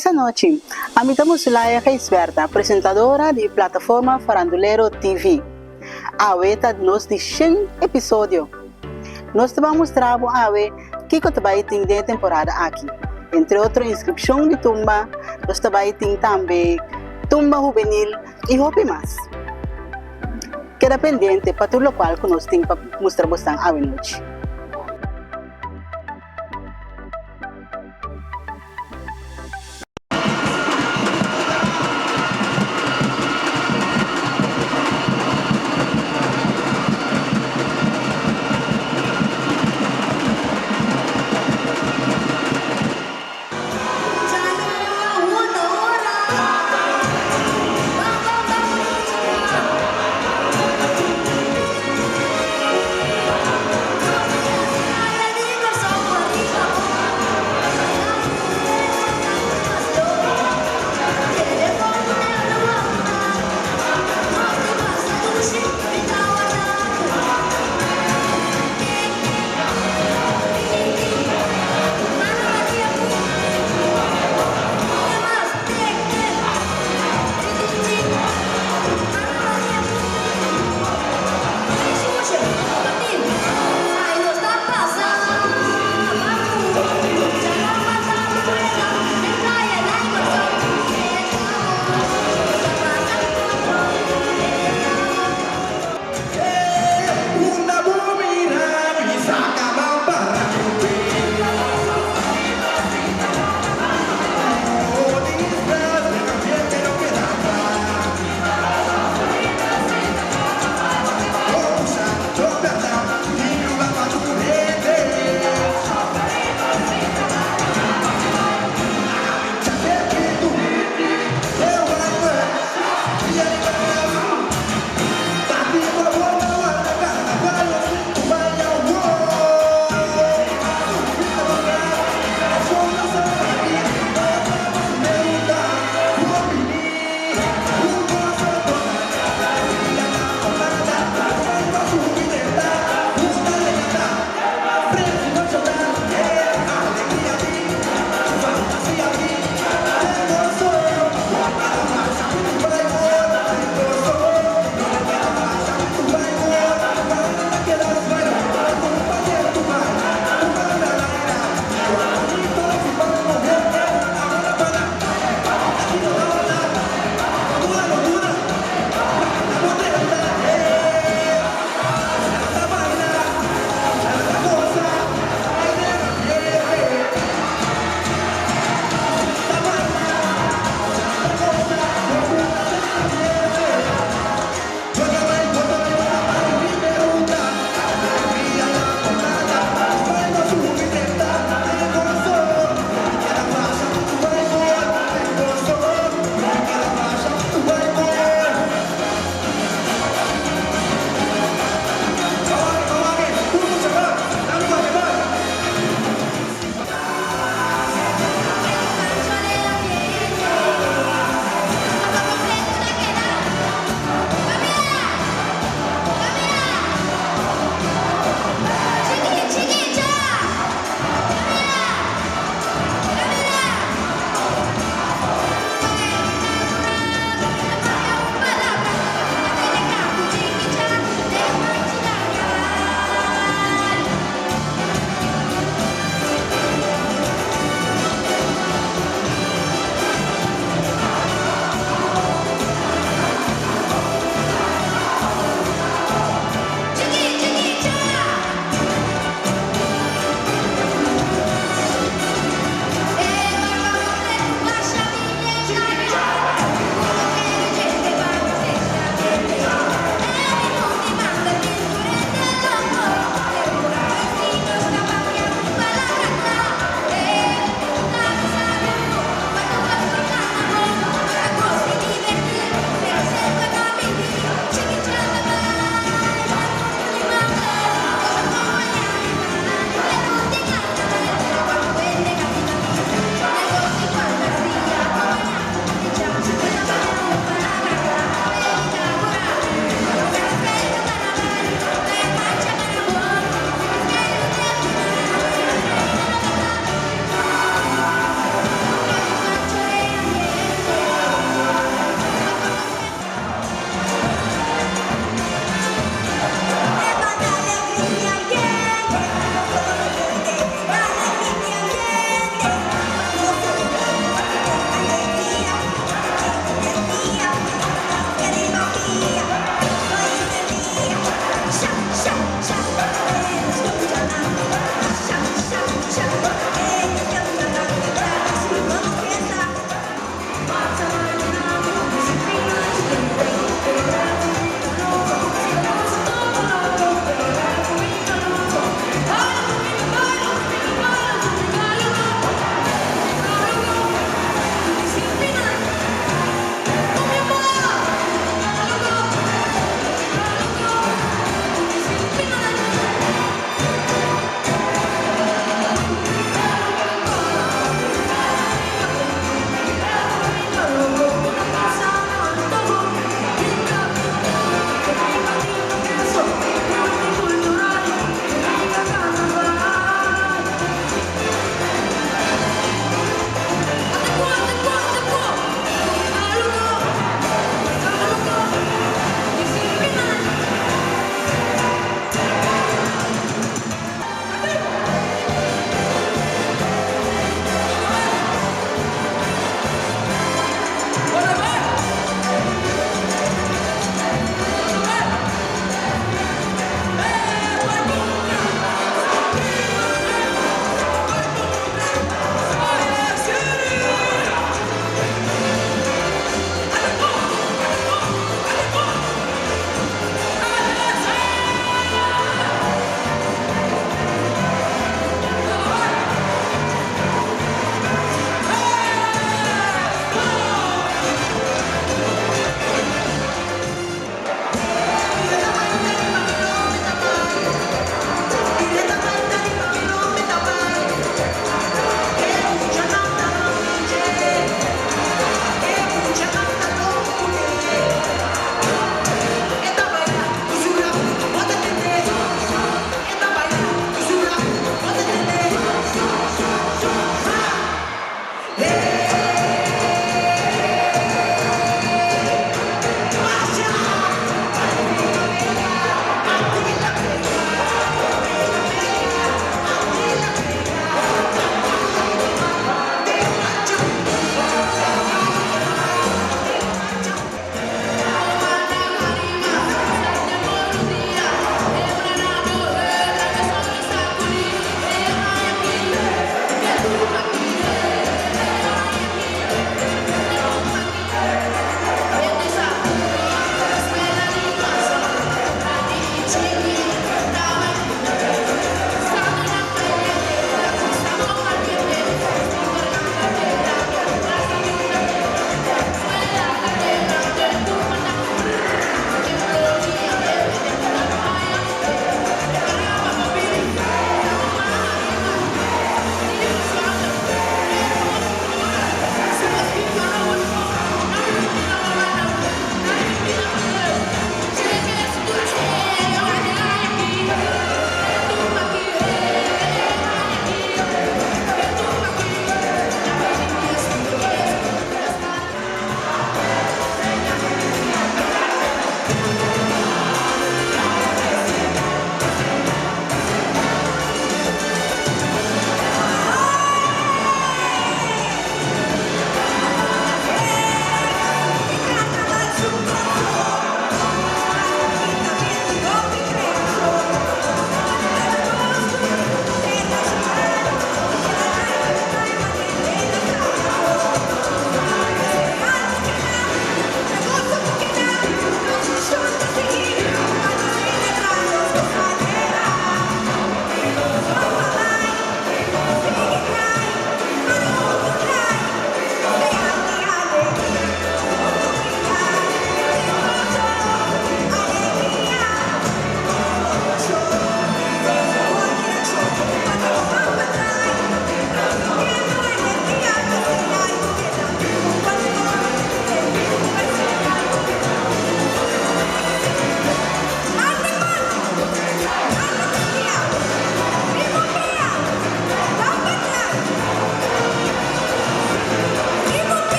esa noche, a mí estamos Laia Reisberta, presentadora de plataforma Farandulero TV. Ahorita nos de 100 episódio. Nós vamos mostrar a ver que vai ter de temporada aqui. Entre outras, inscrição de tumba, nós vai ter também tumba juvenil e roupa mais. Queda pendente para tudo o qual que nós temos para mostrar bastante a noite.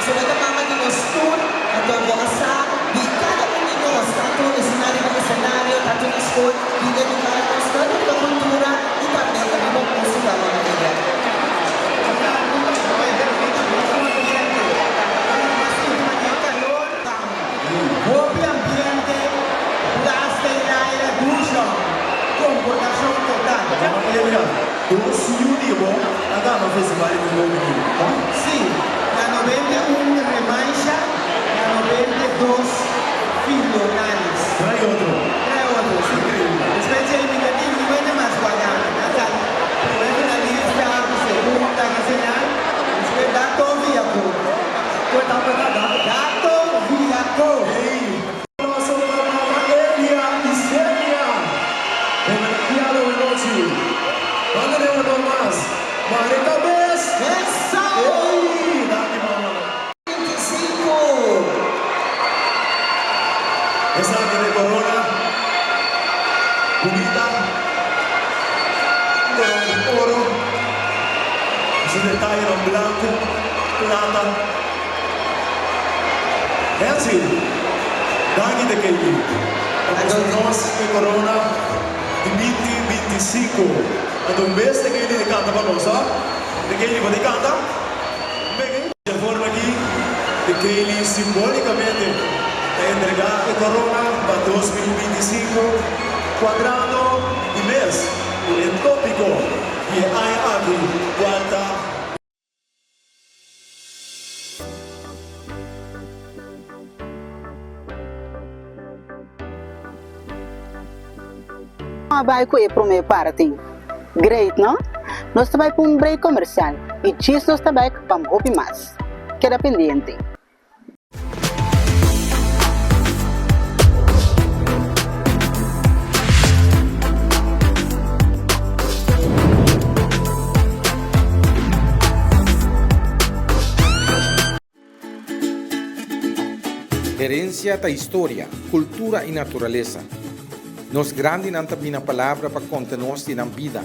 Sulod ang mga dinostun, at ang buwasa, di kada kaninos, tato na senaryo ng senaryo, tato na school, di na yung mga tato na kultura, itabi ang ibang musika mga kaya. Buono ambiente, plastica e l'aria d'uso, comportazione totale. Sama kaya do studio mo, agama festival ng Lomini. Sì, la 91 remancha, la 92 finales. Try otro. Tre otros, sì. Specie limitativi, quelle más guadagnate. Natali, prima finalista, seconda, nacional, después dato via co. Dato via co. Nosso programa Elia e Célia. Demasiado noche. Mándale uno más. Marita Bes. Eso! Hey, dale mama. 25! Esa de corona. Bonita. Con oro. Ese detalle en blanco. Plata. Nancy. Dani de Kelly. Nós de corona. De 2025. A un mes de Kelly de canta para nós, ó. De Kelly vai canta. De forma aqui, de Kelly simbolicamente a entregar a corona para 2025, quadrado e mês, o tópico que há aqui, quanta. Vai com a primeira parte. Great, não? Nós também para break comercial e diz nós também para ouvir mais. Queda pendente. Herencia da história, cultura e natureza. Nos grande não tem a palavra para contar nós na vida.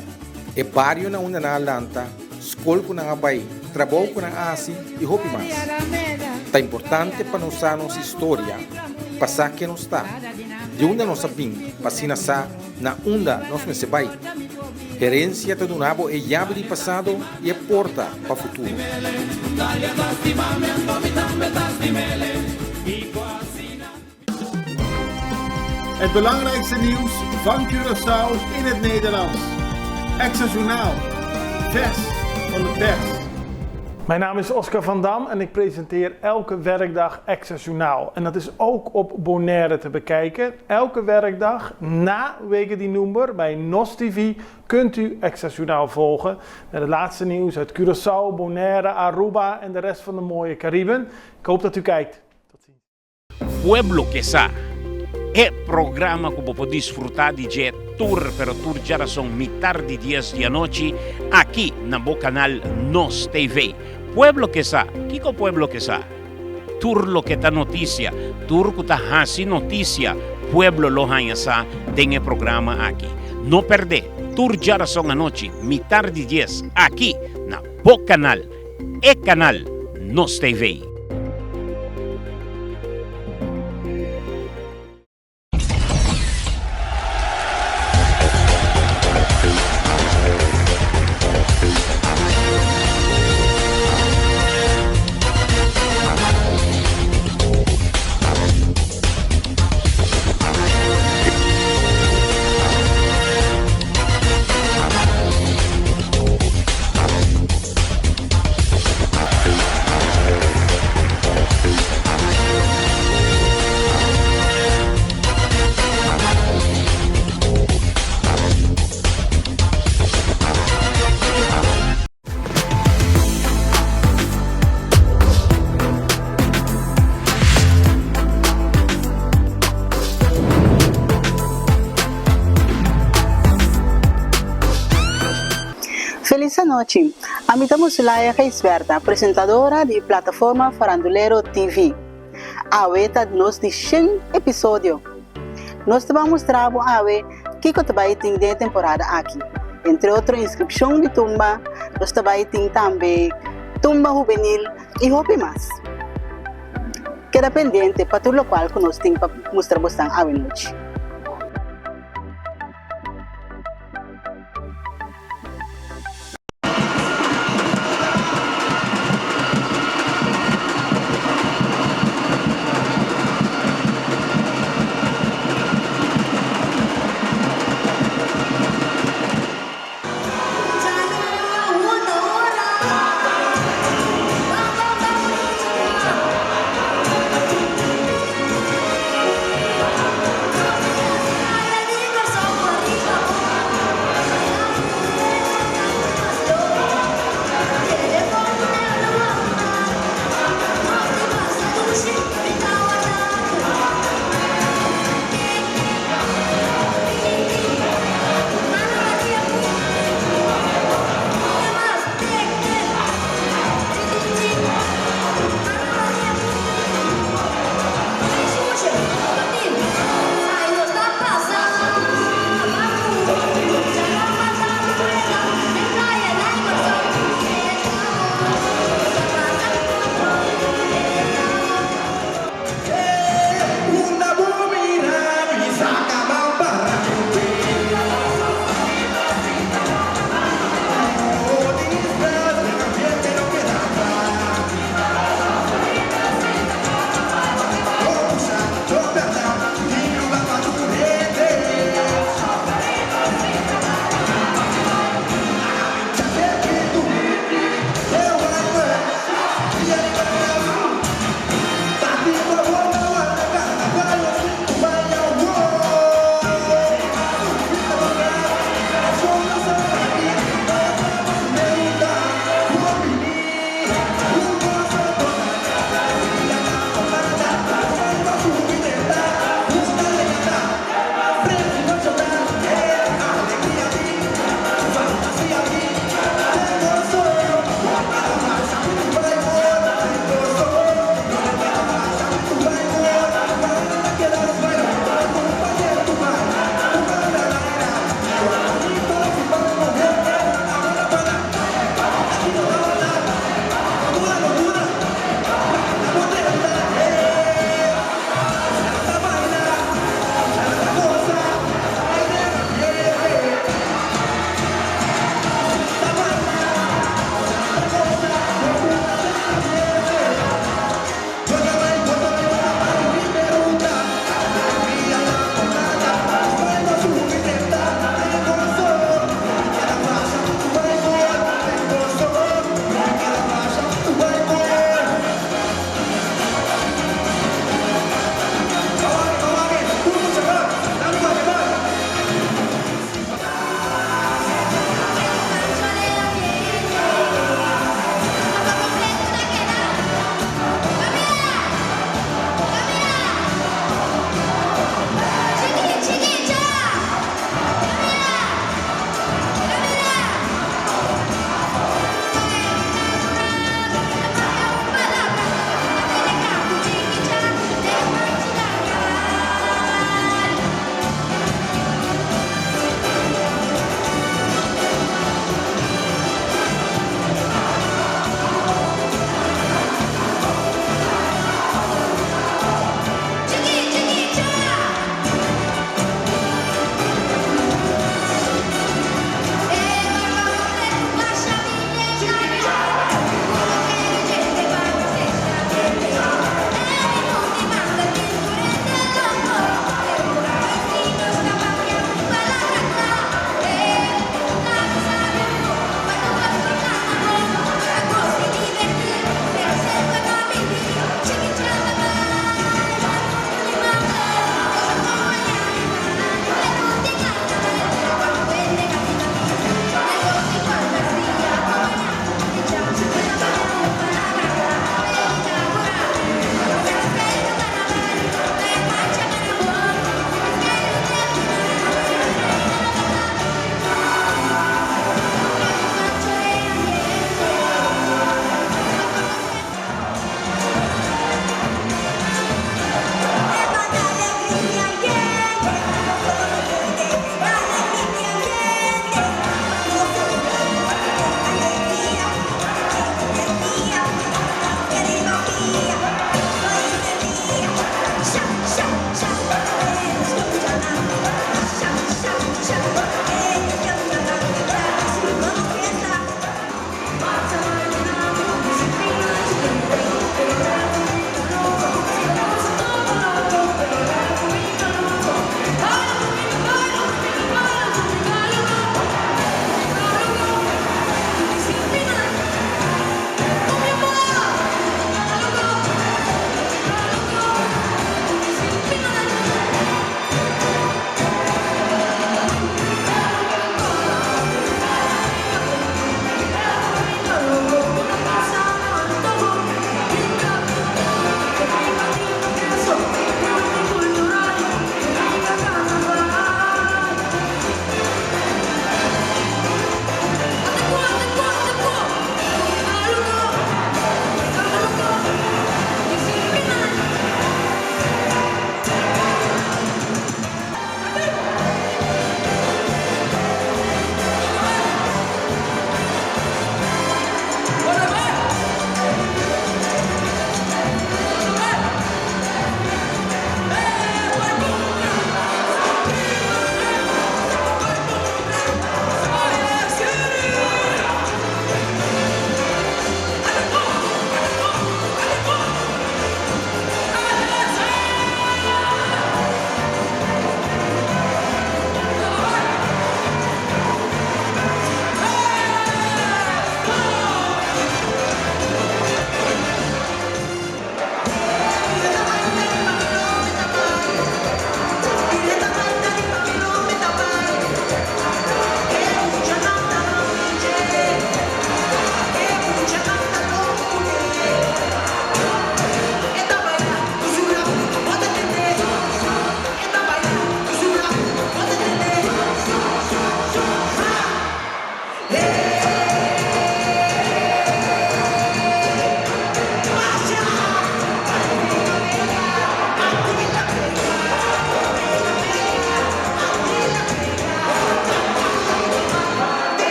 É barrio na una na lanta, escola com na bai, trabalho com na asi e hopi mais. Tá importante para nós a nossa história, passar que nós está. De onde nós sabemos, para sa na onda nós me se vai. Herencia do nabo é llave de passado e é porta para o futuro. Het belangrijkste nieuws van Curaçao in het Nederlands. Extra Journaal, vers van de pers. Mijn naam is Oscar van Dam en ik presenteer elke werkdag Extra Journaal. En dat is ook op Bonaire te bekijken. Elke werkdag na Weken die Noember bij NOS TV kunt u Extra Journaal volgen. Met het laatste nieuws uit Curaçao, Bonaire, Aruba en de rest van de mooie Cariben. Ik hoop dat u kijkt. Tot ziens. Pueblo que sa é programa que você pode desfrutar de jet tour, pero tour já são mitad de 10 da noite aqui na bo canal NOS TV. Pueblo que sa, Kiko Pueblo que sa. Tour lo que tá notícia, tour que tá hasi notícia, Pueblo lo hanya sa tem programa aqui. Não perder, tour já são a noite, mitad de 10 aqui na bo canal, canal NOS TV. Feliz noite. A mim estamos Laia Reisberta, apresentadora de plataforma Farandulero TV. A weta nos de 100 episódio. Nós vamos mostrar a we que vai ter de temporada aqui. Entre outras inscrição de tumba, nós vai ter também tumba juvenil e hopi mais. queda pendiente para todo lo cual que nós temos para mostrar bastante a noite.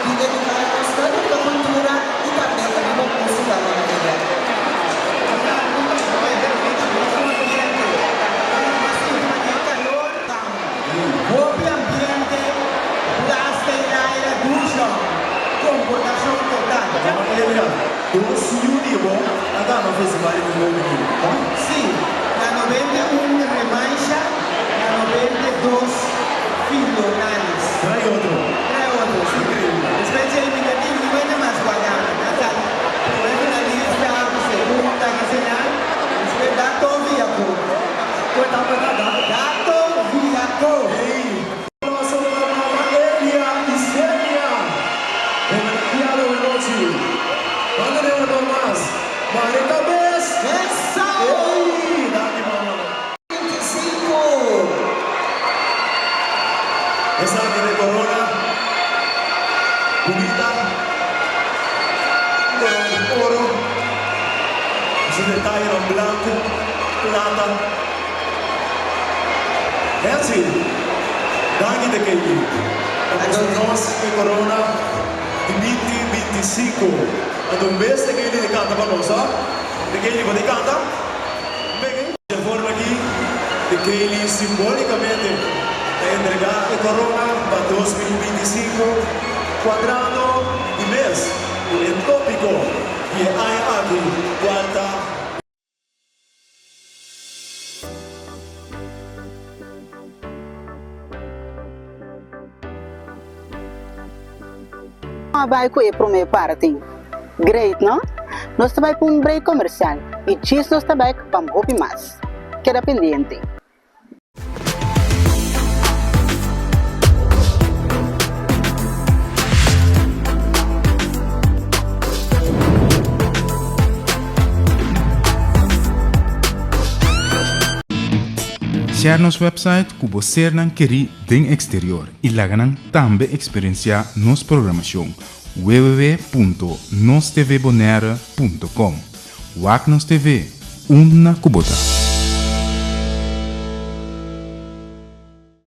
de educar a história da cultura e também a língua musical brasileira. Bom ambiente, plástica e aire ducha, comportação total. Dos Univo, andava a festival de novo aqui. Sim, na 91 remancha, na 92 finales. Trai outro. Specie limitativi di quelle ma sbagliate. Come finalista, seconda che segnale, dato via con. Dato via con. Nossa mamma Elia e Sênia. Homenageado hoje. André Tomás. Marita Bess. Essa! Ei, dá-lhe mama. 25! Essa aqui de Corona. Bonita. Oro. Esse detalhe no branco. Plata. É assim. Daqui de Kelly. Nós em Corona. De 2025. A do mês de Kelly de canta para nós, ó. De Kelly vai de canta. De forma aqui. De Kelly simbolicamente. Entregar a Corona para 2025, quadrado e mês, o tópico, e aí aqui, quarta. Vai com a primeira parte. Great, não? Nós também para break comercial e diz nós também para ouvir mais. Queda pendente. Share nosso website que você não quer den exterior e lá ganham também experienciar nossa programação www.nostvbonaire.com. WAC Nos TV, uma Kubota.